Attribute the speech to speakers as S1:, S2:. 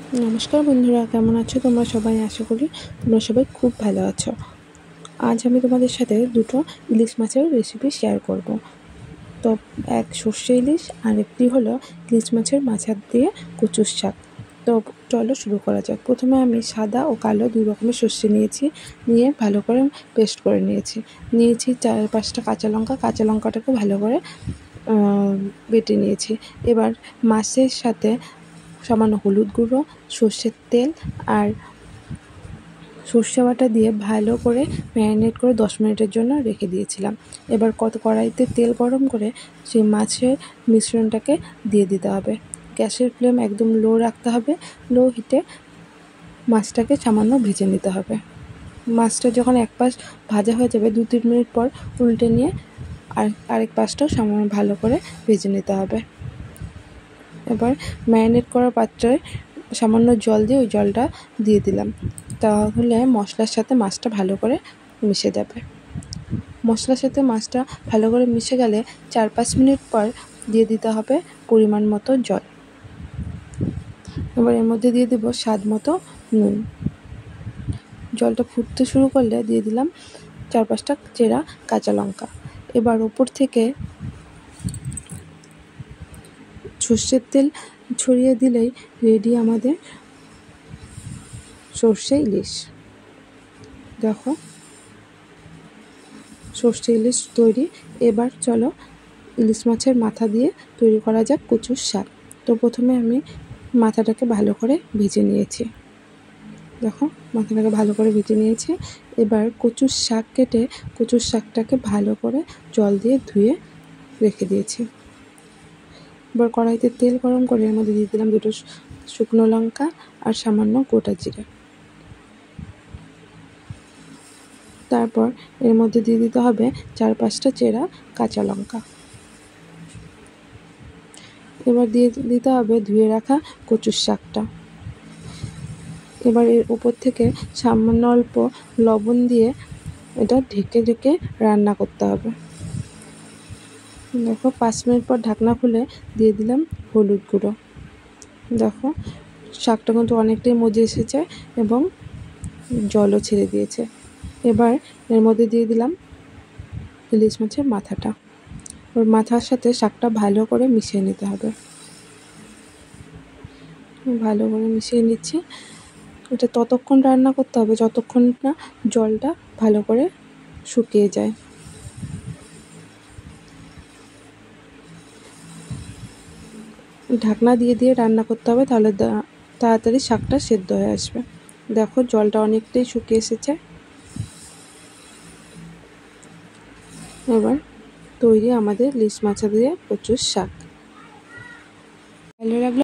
S1: नमस्कार बंधुरा केमन आछो तोमरा सबाई आशा करी तोमरा सबाई खूब भालो आछो। आज आमी तोमादेर साथे दुटो इलिश माछेर रेसिपि शेयर करब। तो एक सर्षे इलिश और एकटी हलो इलिश माछेर माथा दिए कचुर शाक। तो चलो शुरू करा जाक। प्रथमे आमी सादा और कालो दुई रकमेर सर्षे निয়েছি, निয়ে भालो करे पेस्ट करे निয়েছি 4-5টা काँचा लंकाटाके भालो करे बेटे निয়েছি। एबार माछेर साथे सामान्य हलुद गुঁড়ো, সরষের তেল আর সরষে বাটা দিয়ে ভালো করে ম্যারিনেট করে 10 মিনিটের জন্য রেখে দিয়েছিলাম। এবার কড়াইতে তেল গরম করে সেই মাছের মিশ্রণটাকে দিয়ে দিতে হবে। গ্যাসের ফ্লেম একদম লো রাখতে হবে। লো হিটে মাছটাকে সামান্য ভেজে নিতে হবে। মাছটা যখন এক পাশ ভাজা হয়ে যাবে 2-3 মিনিট পর উল্টে নিয়ে আরেক পাশটাও সামান্য ভালো করে ভেজে নিতে হবে। এবার ম্যারিনেট করা পাত্রে সামান্য জল দিয়ে ওই জলটা দিয়ে দিলাম, তাহলে মশলার সাথে মাছটা ভালো করে মিশে যাবে। মশলার সাথে মাছটা ভালো করে মিশে গেলে 4-5 মিনিট পর দিয়ে দিতে হবে পরিমাণ মতো জল। এবার এর মধ্যে দিয়ে দেব স্বাদ মতো নুন। জলটা ফুটতে শুরু করলে দিয়ে দিলাম 4-5টা চেরা কাঁচা লঙ্কা। এবার ওপর থেকে সর্ষের তেল ছড়িয়ে দিলেই রেডি আমাদের সর্ষে ইলিশ। দেখো সর্ষে ইলিশ তৈরি। এবার চলো ইলিশ মাছের মাথা দিয়ে তৈরি করা যাক কচুর শাক। তো প্রথমে আমি মাথাটাকে ভালো করে ভেজে নিয়েছি। দেখো মাথাটাকে ভালো করে ভেজে নিয়েছি। এবার কচুর শাক কেটে কচুর শাকটাকে ভালো করে জল দিয়ে ধুয়ে রেখে দিয়েছি। এবার কড়াইতে তেল গরম করে এর মধ্যে দিয়ে দিলাম 2টো শুকনো লঙ্কা আর সামান্য গোটা জিরে। তারপর এর মধ্যে দিয়ে দিতে হবে 4-5টা চেরা কাঁচা লঙ্কা। এবার দিয়ে দিতে হবে ধুয়ে রাখা কচুর শাকটা। এবার এর উপর থেকে সামান্য অল্প লবণ দিয়ে এটা ঢেকে রান্না করতে হবে। দেখো 5 মিনিট পর ঢাকনা খুলে দিয়ে দিলাম হলুদ গুঁড়ো। দেখো শাকটা কিন্তু অনেকটাই মজে এসেছে এবং জলও ছেড়ে দিয়েছে। এবার এর মধ্যে দিয়ে দিলাম ইলিশ মাছের মাথাটা। ওর মাথার সাথে শাকটা ভালো করে মিশিয়ে নিতে হবে। ভালো করে মিশিয়ে নিচ্ছি। এটা ততক্ষণ রান্না করতে হবে যতক্ষণ না জলটা ভালো করে শুকিয়ে যায়। ঢাকনা দিয়ে রান্না করতে হবে, তাহলে তাড়াতাড়ি শাকটা সেদ্ধ হয়ে আসবে। দেখো জলটা অনেকটাই শুকিয়ে এসেছে। এবার তৈরি আমাদের ইলিশ মাছ দিয়ে কচুর শাক। ভালো লাগলো।